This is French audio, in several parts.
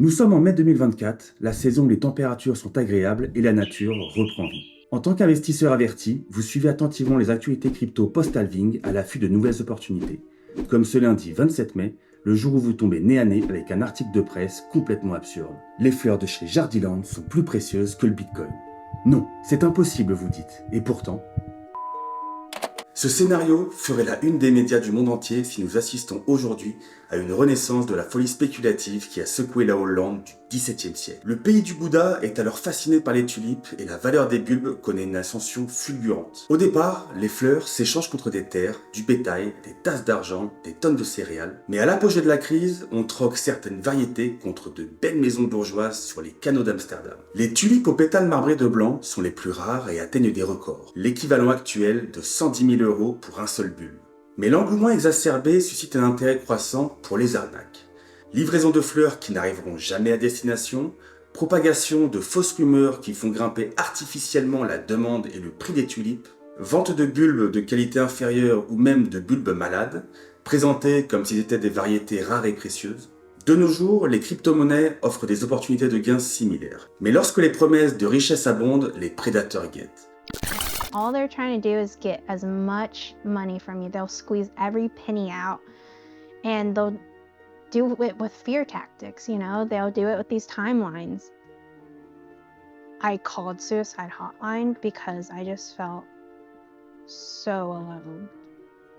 Nous sommes en mai 2024, la saison où les températures sont agréables et la nature reprend vie. En tant qu'investisseur averti, vous suivez attentivement les actualités crypto post-halving à l'affût de nouvelles opportunités. Comme ce lundi 27 mai, le jour où vous tombez nez à nez avec un article de presse complètement absurde. Les fleurs de chez Jardiland sont plus précieuses que le Bitcoin. Non, c'est impossible vous dites, et pourtant... Ce scénario ferait la une des médias du monde entier si nous assistons aujourd'hui à une renaissance de la folie spéculative qui a secoué la Hollande du XVIIe siècle. Le pays du Bouddha est alors fasciné par les tulipes et la valeur des bulbes connaît une ascension fulgurante. Au départ, les fleurs s'échangent contre des terres, du bétail, des tasses d'argent, des tonnes de céréales. Mais à l'apogée de la crise, on troque certaines variétés contre de belles maisons bourgeoises sur les canaux d'Amsterdam. Les tulipes aux pétales marbrés de blanc sont les plus rares et atteignent des records, l'équivalent actuel de 110 000 € pour un seul bulbe. Mais l'engouement exacerbé suscite un intérêt croissant pour les arnaques. Livraison de fleurs qui n'arriveront jamais à destination, propagation de fausses rumeurs qui font grimper artificiellement la demande et le prix des tulipes, vente de bulbes de qualité inférieure ou même de bulbes malades, présentés comme s'ils étaient des variétés rares et précieuses. De nos jours, les crypto-monnaies offrent des opportunités de gains similaires. Mais lorsque les promesses de richesse abondent, les prédateurs guettent. All they're trying to do is get as much money from you. They'll squeeze every penny out, and they'll do it with fear tactics, you know? They'll do it with these timelines. I called suicide hotline because I just felt so alone.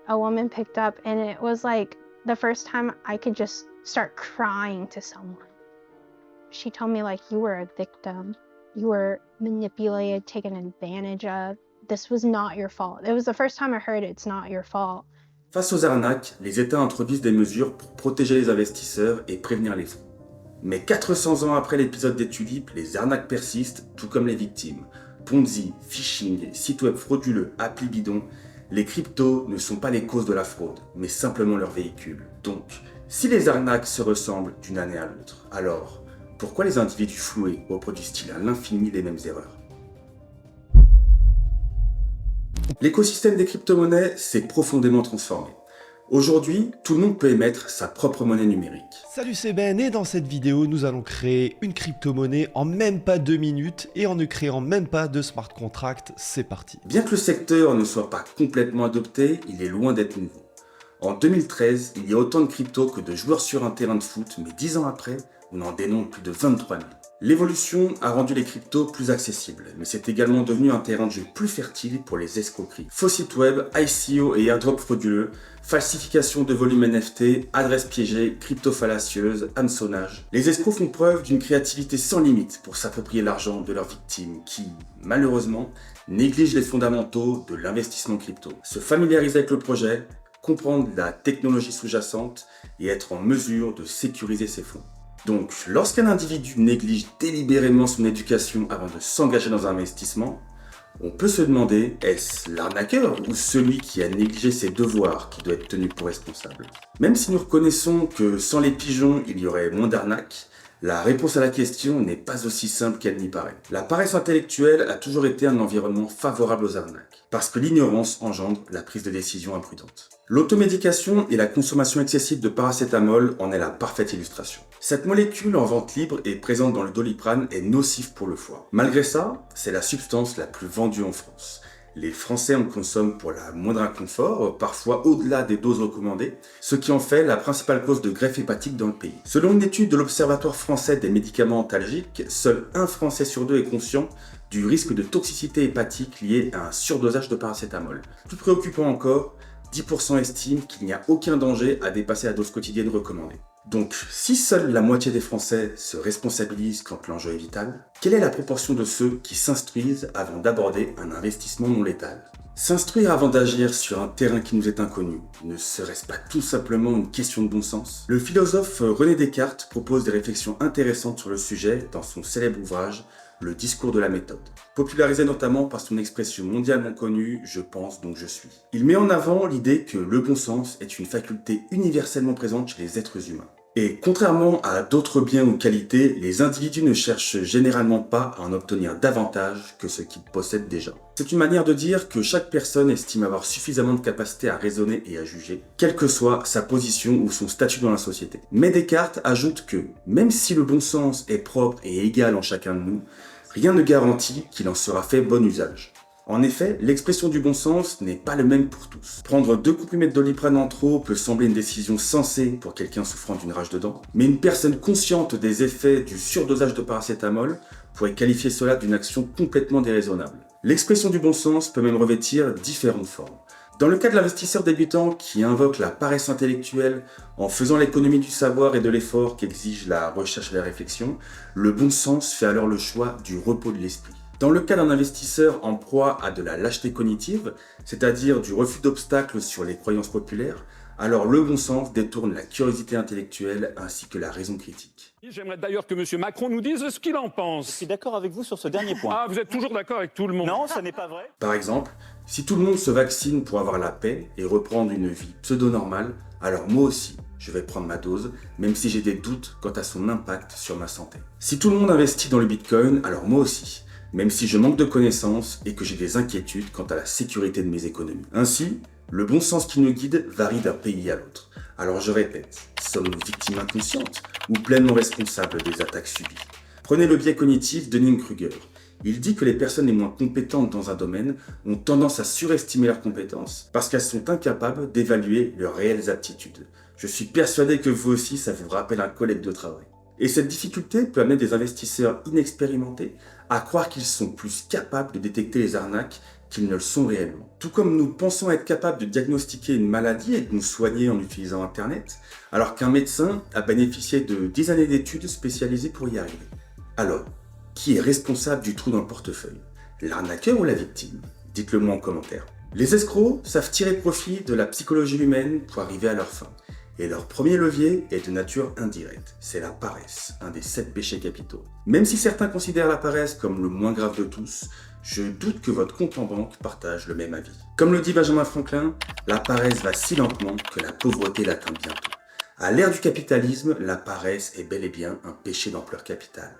A woman picked up, and it was like the first time I could just start crying to someone. She told me, like, you were a victim. You were manipulated, taken advantage of. This was not your fault. It was the first time I heard it's not your fault. Face aux arnaques, les États introduisent des mesures pour protéger les investisseurs et prévenir les fonds. Mais 400 ans après l'épisode des tulipes, les arnaques persistent, tout comme les victimes. Ponzi, phishing, sites web frauduleux, applis bidons, les cryptos ne sont pas les causes de la fraude, mais simplement leur véhicule. Donc, si les arnaques se ressemblent d'une année à l'autre, alors pourquoi les individus floués reproduisent-ils à l'infini les mêmes erreurs ? L'écosystème des crypto-monnaies s'est profondément transformé. Aujourd'hui, tout le monde peut émettre sa propre monnaie numérique. Salut, c'est Ben et dans cette vidéo, nous allons créer une crypto-monnaie en même pas 2 minutes et en ne créant même pas de smart contract. C'est parti. Bien que le secteur ne soit pas complètement adopté, il est loin d'être nouveau. En 2013, il y a autant de cryptos que de joueurs sur un terrain de foot, mais 10 ans après, on en dénombre plus de 23 000. L'évolution a rendu les cryptos plus accessibles, mais c'est également devenu un terrain de jeu plus fertile pour les escroqueries. Faux sites web, ICO et airdrop frauduleux, falsification de volume NFT, adresses piégées, crypto fallacieuses, hameçonnage. Les escrocs font preuve d'une créativité sans limite pour s'approprier l'argent de leurs victimes qui, malheureusement, négligent les fondamentaux de l'investissement crypto. Se familiariser avec le projet, comprendre la technologie sous-jacente et être en mesure de sécuriser ses fonds. Donc, lorsqu'un individu néglige délibérément son éducation avant de s'engager dans un investissement, on peut se demander, est-ce l'arnaqueur ou celui qui a négligé ses devoirs qui doit être tenu pour responsable ? Même si nous reconnaissons que sans les pigeons, il y aurait moins d'arnaques, la réponse à la question n'est pas aussi simple qu'elle n'y paraît. La paresse intellectuelle a toujours été un environnement favorable aux arnaques, parce que l'ignorance engendre la prise de décision imprudente. L'automédication et la consommation excessive de paracétamol en est la parfaite illustration. Cette molécule en vente libre et présente dans le Doliprane est nocive pour le foie. Malgré ça, c'est la substance la plus vendue en France. Les Français en consomment pour la moindre inconfort, parfois au-delà des doses recommandées, ce qui en fait la principale cause de greffe hépatique dans le pays. Selon une étude de l'Observatoire français des médicaments antalgiques, seul un Français sur 2 est conscient du risque de toxicité hépatique lié à un surdosage de paracétamol. Plus préoccupant encore, 10% estiment qu'il n'y a aucun danger à dépasser la dose quotidienne recommandée. Donc, si seule la moitié des Français se responsabilisent quand l'enjeu est vital, quelle est la proportion de ceux qui s'instruisent avant d'aborder un investissement non létal ? S'instruire avant d'agir sur un terrain qui nous est inconnu, ne serait-ce pas tout simplement une question de bon sens ? Le philosophe René Descartes propose des réflexions intéressantes sur le sujet dans son célèbre ouvrage Le discours de la méthode, popularisé notamment par son expression mondialement connue « je pense donc je suis ». Il met en avant l'idée que le bon sens est une faculté universellement présente chez les êtres humains. Et contrairement à d'autres biens ou qualités, les individus ne cherchent généralement pas à en obtenir davantage que ce qu'ils possèdent déjà. C'est une manière de dire que chaque personne estime avoir suffisamment de capacité à raisonner et à juger, quelle que soit sa position ou son statut dans la société. Mais Descartes ajoute que, même si le bon sens est propre et égal en chacun de nous, rien ne garantit qu'il en sera fait bon usage. En effet, l'expression du bon sens n'est pas le même pour tous. Prendre 2 comprimés de Doliprane en trop peut sembler une décision sensée pour quelqu'un souffrant d'une rage de dents, mais une personne consciente des effets du surdosage de paracétamol pourrait qualifier cela d'une action complètement déraisonnable. L'expression du bon sens peut même revêtir différentes formes. Dans le cas de l'investisseur débutant qui invoque la paresse intellectuelle en faisant l'économie du savoir et de l'effort qu'exige la recherche et la réflexion, le bon sens fait alors le choix du repos de l'esprit. Dans le cas d'un investisseur en proie à de la lâcheté cognitive, c'est-à-dire du refus d'obstacles sur les croyances populaires, alors le bon sens détourne la curiosité intellectuelle ainsi que la raison critique. J'aimerais d'ailleurs que M. Macron nous dise ce qu'il en pense. Je suis d'accord avec vous sur ce dernier point. Ah, vous êtes toujours d'accord avec tout le monde? Non, ça n'est pas vrai. Par exemple, si tout le monde se vaccine pour avoir la paix et reprendre une vie pseudo-normale, alors moi aussi, je vais prendre ma dose, même si j'ai des doutes quant à son impact sur ma santé. Si tout le monde investit dans le Bitcoin, alors moi aussi, même si je manque de connaissances et que j'ai des inquiétudes quant à la sécurité de mes économies. Ainsi, le bon sens qui nous guide varie d'un pays à l'autre. Alors je répète, sommes-nous victimes inconscientes ou pleinement responsables des attaques subies? Prenez le biais cognitif de Dunning-Kruger. Il dit que les personnes les moins compétentes dans un domaine ont tendance à surestimer leurs compétences parce qu'elles sont incapables d'évaluer leurs réelles aptitudes. Je suis persuadé que vous aussi, ça vous rappelle un collègue de travail. Et cette difficulté peut amener des investisseurs inexpérimentés à croire qu'ils sont plus capables de détecter les arnaques qu'ils ne le sont réellement. Tout comme nous pensons être capables de diagnostiquer une maladie et de nous soigner en utilisant Internet, alors qu'un médecin a bénéficié de 10 années d'études spécialisées pour y arriver. Alors, qui est responsable du trou dans le portefeuille? L'arnaqueur ou la victime? Dites-le moi en commentaire. Les escrocs savent tirer profit de la psychologie humaine pour arriver à leur fin. Et leur premier levier est de nature indirecte, c'est la paresse, un des 7 péchés capitaux. Même si certains considèrent la paresse comme le moins grave de tous, je doute que votre compte en banque partage le même avis. Comme le dit Benjamin Franklin, la paresse va si lentement que la pauvreté l'atteint bientôt. À l'ère du capitalisme, la paresse est bel et bien un péché d'ampleur capitale.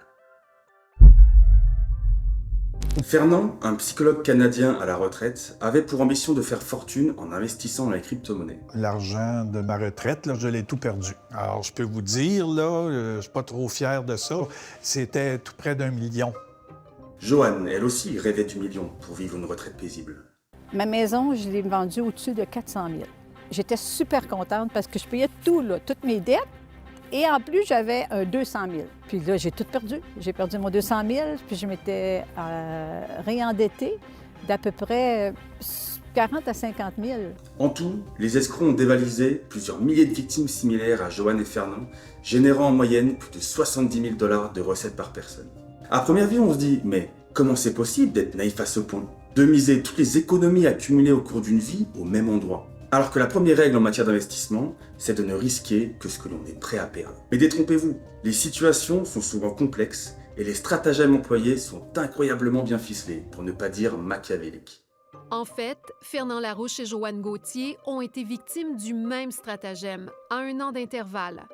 Fernand, un psychologue canadien à la retraite, avait pour ambition de faire fortune en investissant dans les crypto-monnaies. L'argent de ma retraite, là, je l'ai tout perdu. Alors, je peux vous dire, là, je suis pas trop fier de ça, c'était tout près d'1 million. Joanne, elle aussi, rêvait du million pour vivre une retraite paisible. Ma maison, je l'ai vendue au-dessus de 400 000. J'étais super contente parce que je payais tout, là, toutes mes dettes. Et en plus, j'avais un 200 000. Puis là, j'ai tout perdu. J'ai perdu mon 200 000, puis je m'étais réendettée d'à peu près 40 à 50 000. En tout, les escrocs ont dévalisé plusieurs milliers de victimes similaires à Joanne et Fernand, générant en moyenne plus de 70 000 $ de recettes par personne. À première vue, on se dit, mais comment c'est possible d'être naïf à ce point? De miser toutes les économies accumulées au cours d'une vie au même endroit? Alors que la première règle en matière d'investissement, c'est de ne risquer que ce que l'on est prêt à perdre. Mais détrompez-vous, les situations sont souvent complexes et les stratagèmes employés sont incroyablement bien ficelés, pour ne pas dire machiavéliques. En fait, Fernand Larouche et Joanne Gauthier ont été victimes du même stratagème, à 1 an d'intervalle.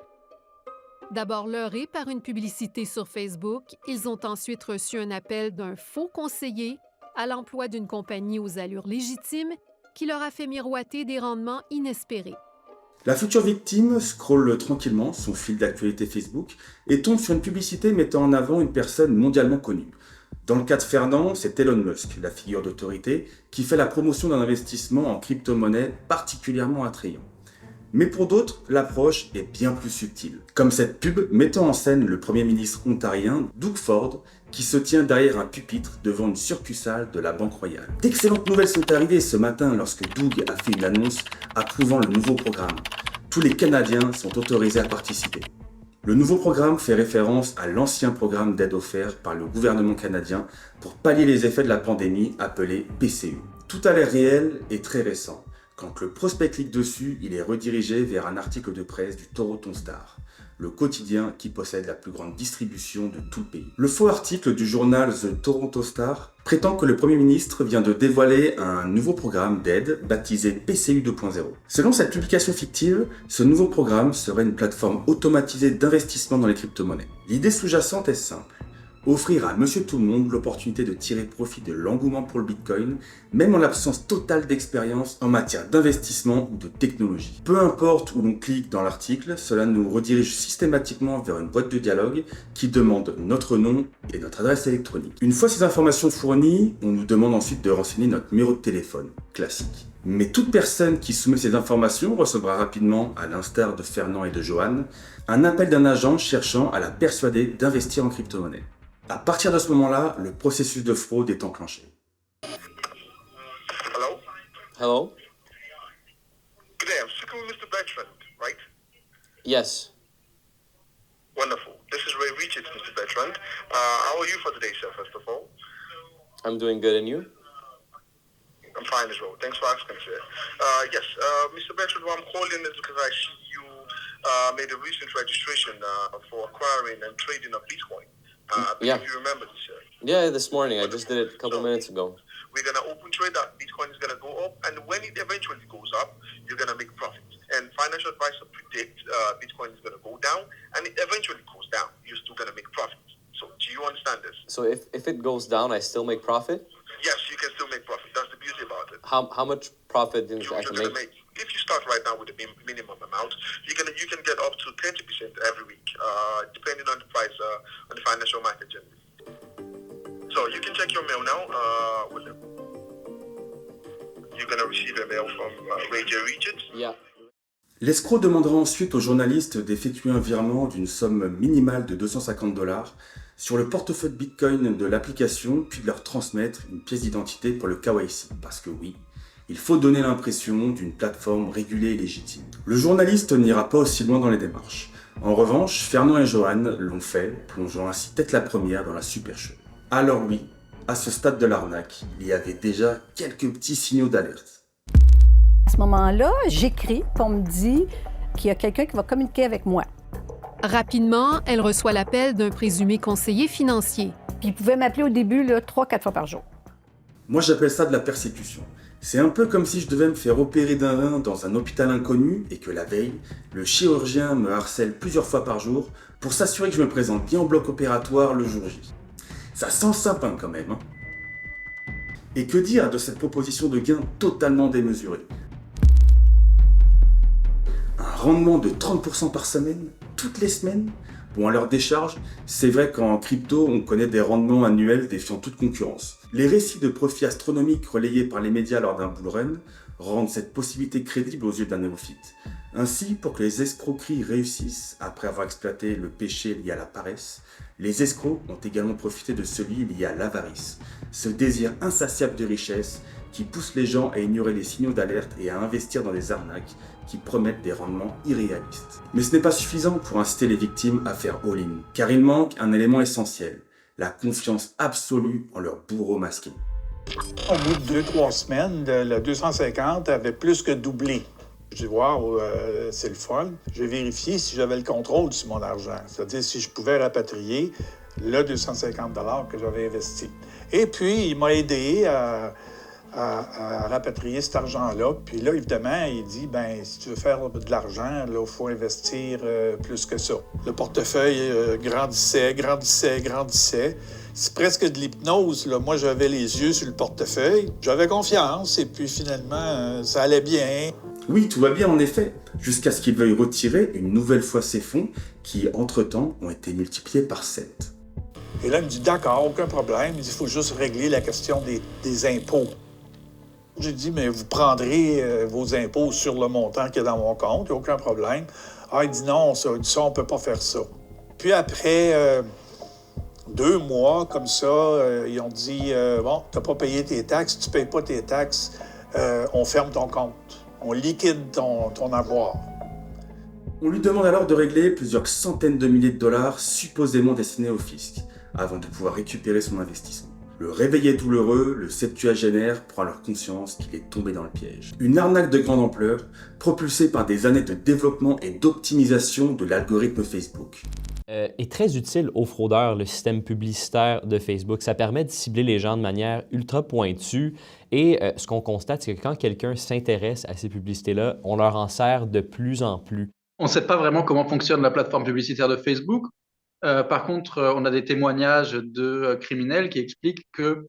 D'abord leurrés par une publicité sur Facebook, ils ont ensuite reçu un appel d'un faux conseiller à l'emploi d'une compagnie aux allures légitimes qui leur a fait miroiter des rendements inespérés. La future victime scrolle tranquillement son fil d'actualité Facebook et tombe sur une publicité mettant en avant une personne mondialement connue. Dans le cas de Fernand, c'est Elon Musk, la figure d'autorité, qui fait la promotion d'un investissement en crypto-monnaie particulièrement attrayant. Mais pour d'autres, l'approche est bien plus subtile. Comme cette pub mettant en scène le Premier ministre ontarien, Doug Ford, qui se tient derrière un pupitre devant une succursale de la Banque Royale. D'excellentes nouvelles sont arrivées ce matin lorsque Doug a fait une annonce approuvant le nouveau programme. Tous les Canadiens sont autorisés à participer. Le nouveau programme fait référence à l'ancien programme d'aide offert par le gouvernement canadien pour pallier les effets de la pandémie appelé PCU. Tout a l'air réel et très récent. Quand le prospect clique dessus, il est redirigé vers un article de presse du Toronto Star. le quotidien qui possède la plus grande distribution de tout le pays. Le faux article du journal The Toronto Star prétend que le Premier ministre vient de dévoiler un nouveau programme d'aide baptisé PCU 2.0. Selon cette publication fictive, ce nouveau programme serait une plateforme automatisée d'investissement dans les crypto-monnaies. L'idée sous-jacente est simple. Offrir à monsieur tout le monde l'opportunité de tirer profit de l'engouement pour le Bitcoin, même en l'absence totale d'expérience en matière d'investissement ou de technologie. Peu importe où l'on clique dans l'article, cela nous redirige systématiquement vers une boîte de dialogue qui demande notre nom et notre adresse électronique. Une fois ces informations fournies, on nous demande ensuite de renseigner notre numéro de téléphone, classique. Mais toute personne qui soumet ces informations recevra rapidement, à l'instar de Fernand et de Johan, un appel d'un agent cherchant à la persuader d'investir en crypto-monnaie. À partir de ce moment-là, le processus de fraude est enclenché. Hello? Hello? Good day, I'm speaking with Mr. Bertrand, right? Yes. Wonderful. This is Ray Richards, Mr. Bertrand. How are you for today, sir, first of all? I'm doing good, and you? I'm fine as well. Thanks for asking, sir. Yes, Mr. Bertrand, what I'm calling is because I see you made a recent registration for acquiring and trading of Bitcoin. Yeah. You remember this, sir? Yeah, this morning. I just did it a couple minutes ago. We're going to open trade that Bitcoin is going to go up, and when it eventually goes up, you're going to make profit. And financial advisors predict Bitcoin is going to go down, and it eventually goes down. You're still going to make profit. So do you understand this? So if it goes down, I still make profit? Yes, you can still make profit. That's the beauty about it. How much profit do you think I You're can gonna make? If you start right now with the minimum amount, you can get up to 30% every week, depending on the price on the financial market generally. So you can check your mail now. You're gonna receive a mail from Ray J. Richards. Yeah. L'escroc demandera ensuite au journaliste d'effectuer un virement d'une somme minimale de $250 sur le portefeuille Bitcoin de l'application, puis de leur transmettre une pièce d'identité pour le KYC. Parce que oui, il faut donner l'impression d'une plateforme régulée et légitime. Le journaliste n'ira pas aussi loin dans les démarches. En revanche, Fernand et Johan l'ont fait, plongeant ainsi tête la première dans la supercherie. Alors oui, à ce stade de l'arnaque, il y avait déjà quelques petits signaux d'alerte. À ce moment-là, j'écris, puis on me dit qu'il y a quelqu'un qui va communiquer avec moi. Rapidement, elle reçoit l'appel d'un présumé conseiller financier. Puis il pouvait m'appeler au début 3-4 fois par jour. Moi, j'appelle ça de la persécution. C'est un peu comme si je devais me faire opérer d'un rein dans un hôpital inconnu et que la veille, le chirurgien me harcèle plusieurs fois par jour pour s'assurer que je me présente bien au bloc opératoire le jour J. Ça sent sapin quand même, hein. Et que dire de cette proposition de gain totalement démesurée? Un rendement de 30% par semaine, toutes les semaines? Bon, à leur décharge, c'est vrai qu'en crypto, on connaît des rendements annuels défiant toute concurrence. Les récits de profits astronomiques relayés par les médias lors d'un bull run rendent cette possibilité crédible aux yeux d'un néophyte. Ainsi, pour que les escroqueries réussissent après avoir exploité le péché lié à la paresse, les escrocs ont également profité de celui lié à l'avarice, ce désir insatiable de richesse qui pousse les gens à ignorer les signaux d'alerte et à investir dans des arnaques qui promettent des rendements irréalistes. Mais ce n'est pas suffisant pour inciter les victimes à faire all-in, car il manque un élément essentiel, la confiance absolue en leur bourreau masqué. Au bout de 2-3 semaines, le 250 avait plus que doublé. Je dis, wow, c'est le fun. J'ai vérifié si j'avais le contrôle sur mon argent, c'est-à-dire si je pouvais rapatrier le 250 $ que j'avais investi. Et puis, il m'a aidé à rapatrier cet argent-là. Puis là, évidemment, il dit, ben si tu veux faire de l'argent, il faut investir plus que ça. Le portefeuille grandissait. C'est presque de l'hypnose, là. Moi, j'avais les yeux sur le portefeuille. J'avais confiance et puis finalement, ça allait bien. Oui, tout va bien en effet, jusqu'à ce qu'il veuille retirer une nouvelle fois ses fonds qui, entre-temps, ont été multipliés par 7. Et là, il me dit, d'accord, aucun problème. Il dit, il faut juste régler la question des impôts. J'ai dit, mais vous prendrez vos impôts sur le montant qu'il y a dans mon compte, il n'y a aucun problème. Ah, il dit, non, ça, on ne peut pas faire ça. Puis après 2 mois, comme ça, ils ont dit, bon, tu n'as pas payé tes taxes, tu ne payes pas tes taxes, on ferme ton compte. On liquide ton avoir. On lui demande alors de régler plusieurs centaines de milliers de dollars supposément destinés au fisc, avant de pouvoir récupérer son investissement. Le réveil est douloureux, le septuagénaire prend alors conscience qu'il est tombé dans le piège. Une arnaque de grande ampleur, propulsée par des années de développement et d'optimisation de l'algorithme Facebook. Est très utile aux fraudeurs, le système publicitaire de Facebook. Ça permet de cibler les gens de manière ultra pointue et ce qu'on constate, c'est que quand quelqu'un s'intéresse à ces publicités-là, on leur en sert de plus en plus. On ne sait pas vraiment comment fonctionne la plateforme publicitaire de Facebook. Par contre, on a des témoignages de criminels qui expliquent que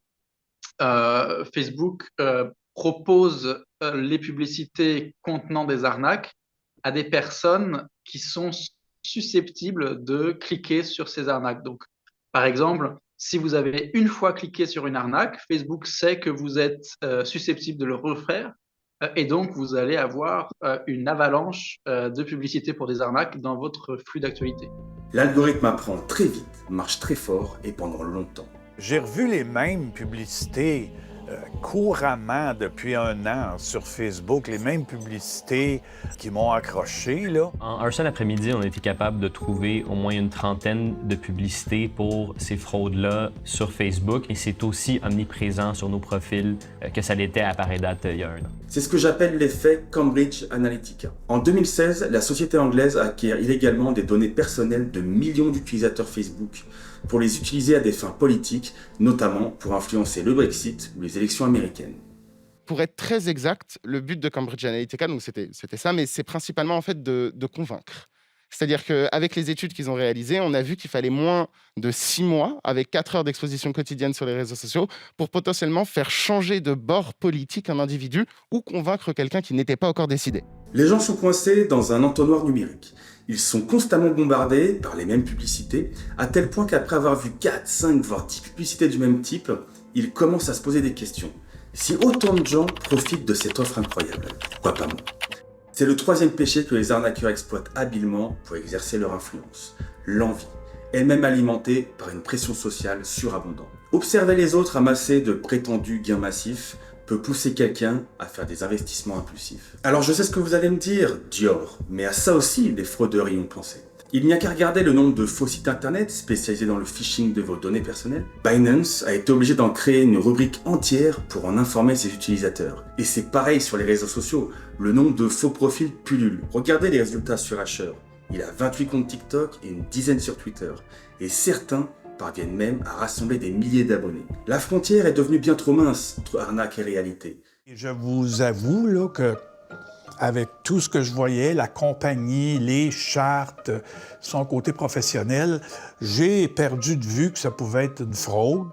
Facebook propose les publicités contenant des arnaques à des personnes qui sont susceptibles de cliquer sur ces arnaques. Donc, par exemple, si vous avez une fois cliqué sur une arnaque, Facebook sait que vous êtes susceptible de le refaire et donc vous allez avoir une avalanche de publicité pour des arnaques dans votre flux d'actualité. L'algorithme apprend très vite, marche très fort et pendant longtemps. J'ai revu les mêmes publicités couramment depuis un an sur Facebook, les mêmes publicités qui m'ont accroché, là. En un seul après-midi, on a été capable de trouver au moins une trentaine de publicités pour ces fraudes-là sur Facebook et c'est aussi omniprésent sur nos profils que ça l'était à pareille date il y a un an. C'est ce que j'appelle l'effet Cambridge Analytica. En 2016, la société anglaise acquiert illégalement des données personnelles de millions d'utilisateurs Facebook pour les utiliser à des fins politiques, notamment pour influencer le Brexit ou les élections américaines. Pour être très exact, le but de Cambridge Analytica, donc c'était ça, mais c'est principalement en fait de convaincre. C'est-à-dire qu'avec les études qu'ils ont réalisées, on a vu qu'il fallait moins de 6 mois, avec 4 heures d'exposition quotidienne sur les réseaux sociaux, pour potentiellement faire changer de bord politique un individu ou convaincre quelqu'un qui n'était pas encore décidé. Les gens sont coincés dans un entonnoir numérique. Ils sont constamment bombardés par les mêmes publicités, à tel point qu'après avoir vu 4, 5, voire 10 publicités du même type, ils commencent à se poser des questions. Si autant de gens profitent de cette offre incroyable, pourquoi pas moi ? C'est le troisième péché que les arnaqueurs exploitent habilement pour exercer leur influence, l'envie, elle-même alimentée par une pression sociale surabondante. Observer les autres amasser de prétendus gains massifs peut pousser quelqu'un à faire des investissements impulsifs. Alors je sais ce que vous allez me dire, Dior, mais à ça aussi les fraudeurs y ont pensé. Il n'y a qu'à regarder le nombre de faux sites internet spécialisés dans le phishing de vos données personnelles. Binance a été obligé d'en créer une rubrique entière pour en informer ses utilisateurs. Et c'est pareil sur les réseaux sociaux, le nombre de faux profils pullule. Regardez les résultats sur Asher. Il a 28 comptes TikTok et une dizaine sur Twitter. Et certains parviennent même à rassembler des milliers d'abonnés. La frontière est devenue bien trop mince entre arnaque et réalité. Je vous avoue là, que avec tout ce que je voyais, la compagnie, les chartes, son côté professionnel, j'ai perdu de vue que ça pouvait être une fraude.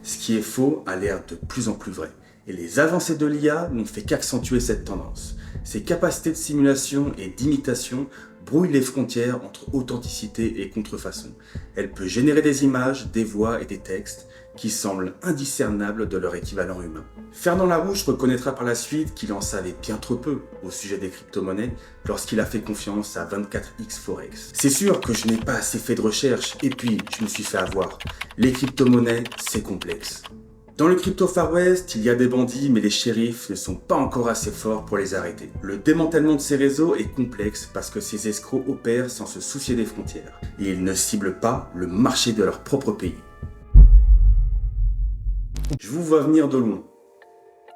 Ce qui est faux a l'air de plus en plus vrai. Et les avancées de l'IA n'ont fait qu'accentuer cette tendance. Ses capacités de simulation et d'imitation brouille les frontières entre authenticité et contrefaçon. Elle peut générer des images, des voix et des textes qui semblent indiscernables de leur équivalent humain. Fernand Larouche reconnaîtra par la suite qu'il en savait bien trop peu au sujet des crypto-monnaies lorsqu'il a fait confiance à 24X Forex. C'est sûr que je n'ai pas assez fait de recherche et puis je me suis fait avoir. Les crypto-monnaies, c'est complexe. Dans le crypto Far West, il y a des bandits, mais les shérifs ne sont pas encore assez forts pour les arrêter. Le démantèlement de ces réseaux est complexe parce que ces escrocs opèrent sans se soucier des frontières. Et ils ne ciblent pas le marché de leur propre pays. Je vous vois venir de loin.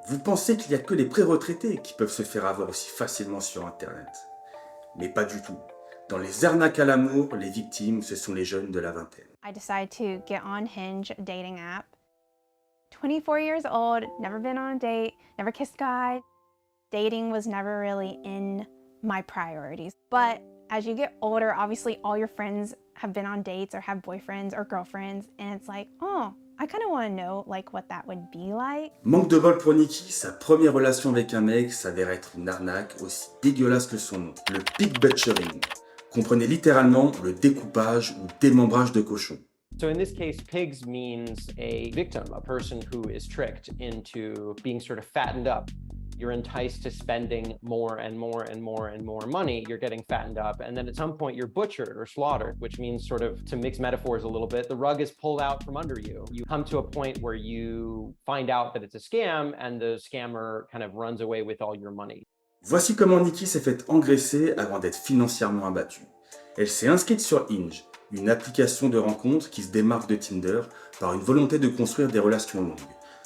Vous pensez qu'il n'y a que les pré-retraités qui peuvent se faire avoir aussi facilement sur Internet. Mais pas du tout. Dans les arnaques à l'amour, les victimes, ce sont les jeunes de la vingtaine. I decided to get on Hinge, a dating app. 24 years old, never been on a date, never kissed a guy. Dating was never really in my priorities. But as you get older, obviously all your friends have been on dates or have boyfriends or girlfriends, and it's like, oh, I kind of want to know like what that would be like. Manque de bol pour Nikki, sa première relation avec un mec s'avère être une arnaque aussi dégueulasse que son nom, le pig butchering. Comprenez littéralement le découpage ou démembrage de cochons. So in this case, pigs means a victim, a person who is tricked into being sort of fattened up. You're enticed to spending more and more and more and more money. You're getting fattened up. And then at some point you're butchered or slaughtered, which means sort of, to mix metaphors a little bit, the rug is pulled out from under you. You come to a point where you find out that it's a scam and the scammer kind of runs away with all your money. Voici comment Nikki s'est fait engraisser avant d'être financièrement abattue. Elle s'est inscrite sur Hinge. une application de rencontre qui se démarque de Tinder par une volonté de construire des relations longues.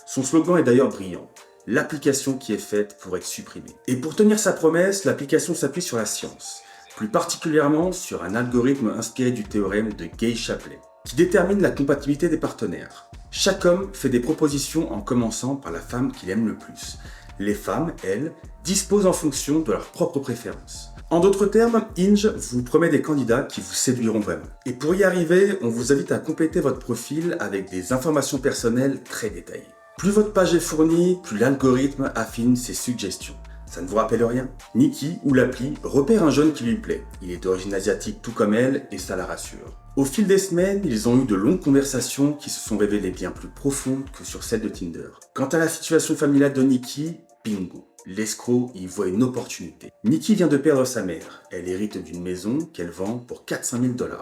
Son slogan est d'ailleurs brillant, l'application qui est faite pour être supprimée. Et pour tenir sa promesse, l'application s'appuie sur la science, plus particulièrement sur un algorithme inspiré du théorème de Gay-Shapley, qui détermine la compatibilité des partenaires. Chaque homme fait des propositions en commençant par la femme qu'il aime le plus. Les femmes, elles, disposent en fonction de leurs propres préférences. En d'autres termes, Hinge vous promet des candidats qui vous séduiront vraiment. Et pour y arriver, on vous invite à compléter votre profil avec des informations personnelles très détaillées. Plus votre page est fournie, plus l'algorithme affine ses suggestions. Ça ne vous rappelle rien? Nikki, ou l'appli, repère un jeune qui lui plaît. Il est d'origine asiatique tout comme elle et ça la rassure. Au fil des semaines, ils ont eu de longues conversations qui se sont révélées bien plus profondes que sur celle de Tinder. Quant à la situation familiale de Nikki, bingo. L'escroc y voit une opportunité. Nikki vient de perdre sa mère. Elle hérite d'une maison qu'elle vend pour 400 000 $.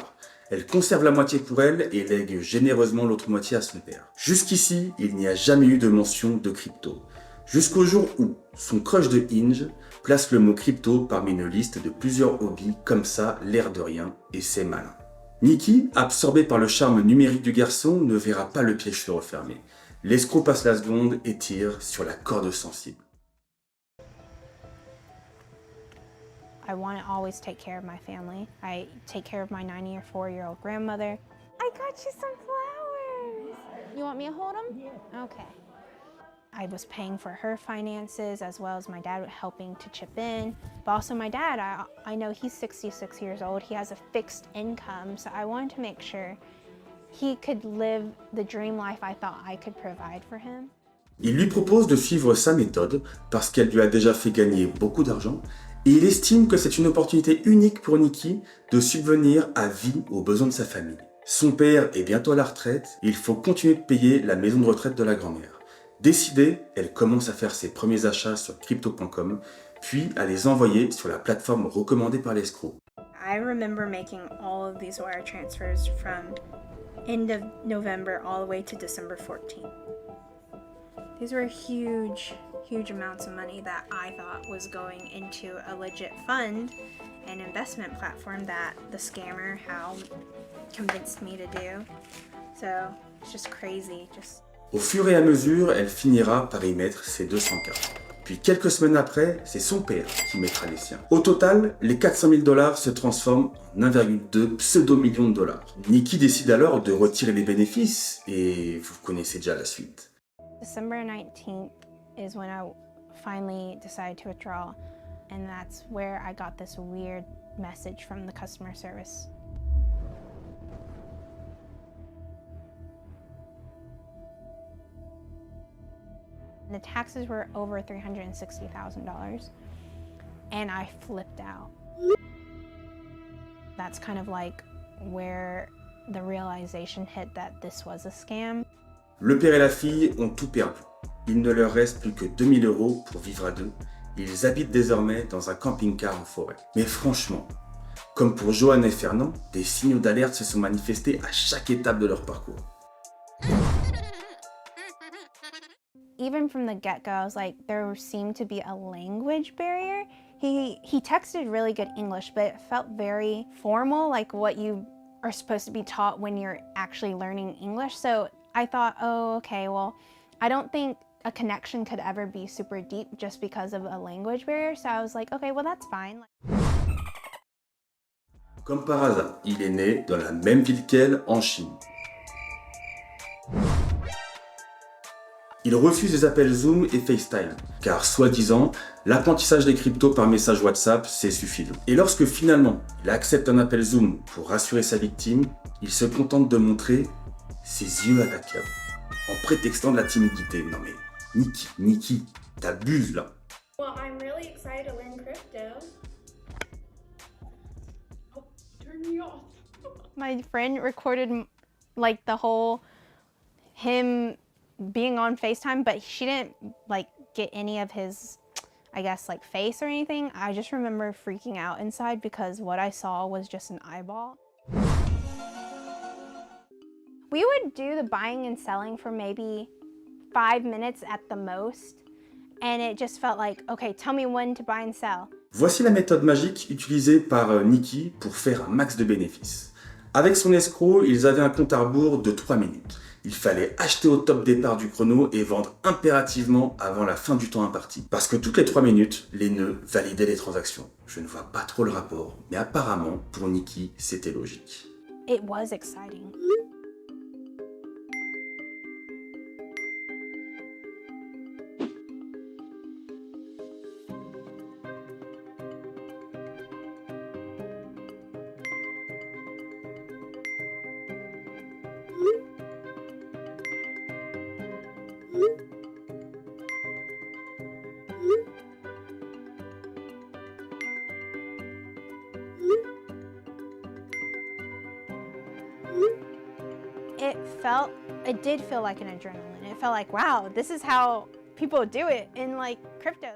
Elle conserve la moitié pour elle et lègue généreusement l'autre moitié à son père. Jusqu'ici, il n'y a jamais eu de mention de crypto. Jusqu'au jour où son crush de Hinge place le mot crypto parmi une liste de plusieurs hobbies, comme ça, l'air de rien, et c'est malin. Nikki, absorbée par le charme numérique du garçon, ne verra pas le piège se refermer. L'escroc passe la seconde et tire sur la corde sensible. I want to always take care of my family. I take care of my 94-year-old grandmother. I got you some flowers. You want me to hold them? Yeah. Okay. I was paying for her finances as well as my dad helping to chip in. But also my dad, I know he's 66 years old. He has a fixed income, so I wanted to make sure he could live the dream life I thought I could provide for him. Il lui propose de suivre sa méthode parce qu'elle lui a déjà fait gagner beaucoup d'argent et il estime que c'est une opportunité unique pour Nikki de subvenir à vie aux besoins de sa famille. Son père est bientôt à la retraite et il faut continuer de payer la maison de retraite de la grand-mère. Décidée, elle commence à faire ses premiers achats sur crypto.com, puis à les envoyer sur la plateforme recommandée par l'escroc. I remember making all of these wire transfers from end of November all the way to December 14th. These were huge amounts of money that I thought was going into a legit fund and investment platform that the scammer Hal convinced me to do. So it's just crazy. Au fur et à mesure, elle finira par y mettre ses 200K. Puis quelques semaines après, c'est son père qui mettra les siens. Au total, les 400 000 $ se transforment en 1,2 pseudo-million de $. Nikki décide alors de retirer les bénéfices et vous connaissez déjà la suite. December 19th is when I finally decided to withdraw, and that's where I got this weird message from the customer service. The taxes were over $360,000, and I flipped out. That's kind of like where the realization hit that this was a scam. Le père et la fille ont tout perdu. Il ne leur reste plus que 2 000 € pour vivre à deux. Ils habitent désormais dans un camping-car en forêt. Mais franchement, comme pour Johan et Fernand, des signaux d'alerte se sont manifestés à chaque étape de leur parcours. Even from the get-go, I was like, there seemed to be a language barrier. He texted really good English, but it felt very formal, like what you are supposed to be taught when you're actually learning English. So I thought, oh, okay, well, I don't think a connection could ever be super deep just because of a language barrier. So I was like, okay, well, that's fine. Comme par hasard, il est né dans la même ville qu'elle, en Chine. Il refuse les appels Zoom et FaceTime, car soi-disant, l'apprentissage des cryptos par message WhatsApp, c'est suffisant. Et lorsque finalement, il accepte un appel Zoom pour rassurer sa victime, il se contente de montrer ses yeux à la cave, en prétextant de la timidité. Non mais, Nikki, t'abuses là. Well, I'm really excited to learn crypto. Oh, turn me off. My friend recorded like the whole him being on FaceTime, but she didn't like get any of his, I guess, like face or anything. I just remember freaking out inside because what I saw was just an eyeball. We would do the buying and selling for maybe 5 minutes at the most, and it just felt like, okay, tell me when to buy and sell. Voici la méthode magique utilisée par Nikki pour faire un max de bénéfices. Avec son escroc, ils avaient un compte à rebours de 3 minutes. Il fallait acheter au top départ du chrono et vendre impérativement avant la fin du temps imparti. Parce que toutes les 3 minutes, les nœuds validaient les transactions. Je ne vois pas trop le rapport, mais apparemment, pour Nikki, c'était logique. It was exciting. It did feel like an adrenaline. It felt like, wow, this is how people do it in like crypto.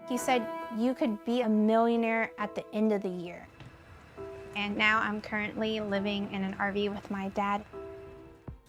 He said you could be a millionaire at the end of the year. And now I'm currently living in an RV with my dad.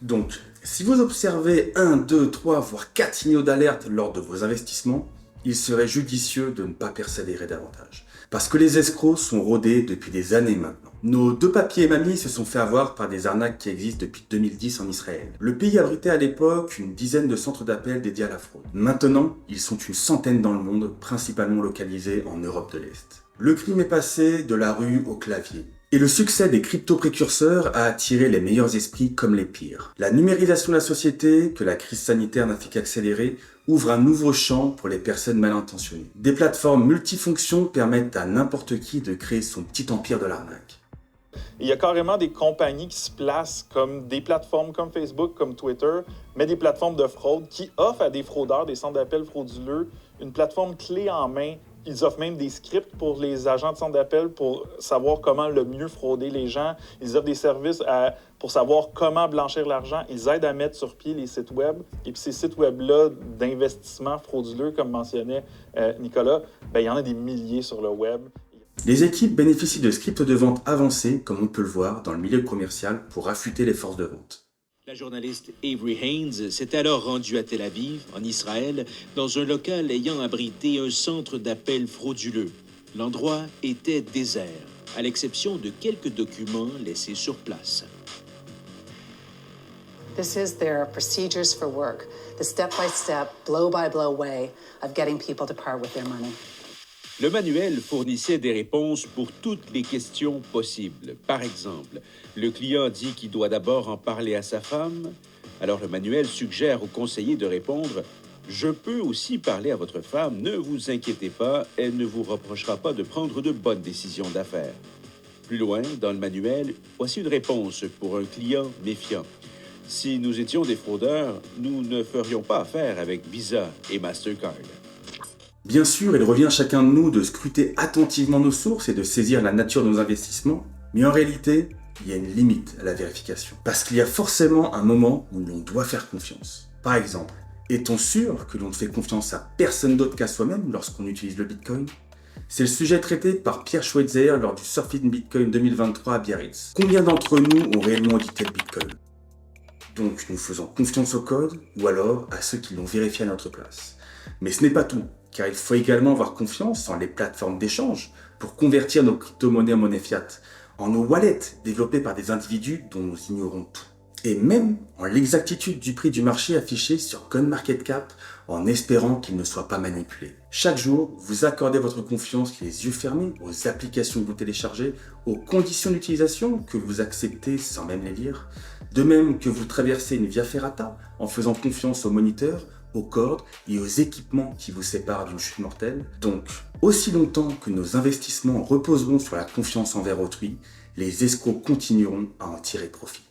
Donc, si vous observez 1, 2, 3, voire 4 signaux d'alerte lors de vos investissements, il serait judicieux de ne pas persévérer davantage. Parce que les escrocs sont rodés depuis des années maintenant. Nos deux papiers et mamies se sont fait avoir par des arnaques qui existent depuis 2010 en Israël. Le pays abritait à l'époque une dizaine de centres d'appel dédiés à la fraude. Maintenant, ils sont une centaine dans le monde, principalement localisés en Europe de l'Est. Le crime est passé de la rue au clavier. Et le succès des crypto-précurseurs a attiré les meilleurs esprits comme les pires. La numérisation de la société, que la crise sanitaire n'a fait qu'accélérer, ouvre un nouveau champ pour les personnes mal intentionnées. Des plateformes multifonctions permettent à n'importe qui de créer son petit empire de l'arnaque. Il y a carrément des compagnies qui se placent comme des plateformes comme Facebook, comme Twitter, mais des plateformes de fraude qui offrent à des fraudeurs, des centres d'appel frauduleux, une plateforme clé en main. Ils offrent même des scripts pour les agents de centre d'appel pour savoir comment le mieux frauder les gens. Ils offrent des services pour savoir comment blanchir l'argent. Ils aident à mettre sur pied les sites web. Et puis ces sites web-là d'investissement frauduleux, comme mentionnait Nicolas, il y en a des milliers sur le web. Les équipes bénéficient de scripts de vente avancés, comme on peut le voir dans le milieu commercial, pour affûter les forces de vente. La journaliste Avery Haynes s'est alors rendue à Tel Aviv, en Israël, dans un local ayant abrité un centre d'appel frauduleux. L'endroit était désert, à l'exception de quelques documents laissés sur place. This is their procedures for work, the step-by-step, blow-by-blow way of getting people to part with their money. Le manuel fournissait des réponses pour toutes les questions possibles. Par exemple, le client dit qu'il doit d'abord en parler à sa femme. Alors le manuel suggère au conseiller de répondre « Je peux aussi parler à votre femme, ne vous inquiétez pas, elle ne vous reprochera pas de prendre de bonnes décisions d'affaires. » Plus loin, dans le manuel, voici une réponse pour un client méfiant. « Si nous étions des fraudeurs, nous ne ferions pas affaire avec Visa et Mastercard. » Bien sûr, il revient à chacun de nous de scruter attentivement nos sources et de saisir la nature de nos investissements, mais en réalité, il y a une limite à la vérification. Parce qu'il y a forcément un moment où l'on doit faire confiance. Par exemple, est-on sûr que l'on ne fait confiance à personne d'autre qu'à soi-même lorsqu'on utilise le Bitcoin ? C'est le sujet traité par Pierre Schweitzer lors du Surfing Bitcoin 2023 à Biarritz. Combien d'entre nous ont réellement audité le Bitcoin ? Donc nous faisons confiance au code ou alors à ceux qui l'ont vérifié à notre place. Mais ce n'est pas tout, car il faut également avoir confiance en les plateformes d'échange pour convertir nos crypto-monnaies en monnaie fiat, en nos wallets développés par des individus dont nous ignorons tout, et même en l'exactitude du prix du marché affiché sur CoinMarketCap en espérant qu'il ne soit pas manipulé. Chaque jour, vous accordez votre confiance les yeux fermés aux applications que vous téléchargez, aux conditions d'utilisation que vous acceptez sans même les lire, de même que vous traversez une via ferrata en faisant confiance aux moniteurs, aux cordes et aux équipements qui vous séparent d'une chute mortelle. Donc, aussi longtemps que nos investissements reposeront sur la confiance envers autrui, les escrocs continueront à en tirer profit.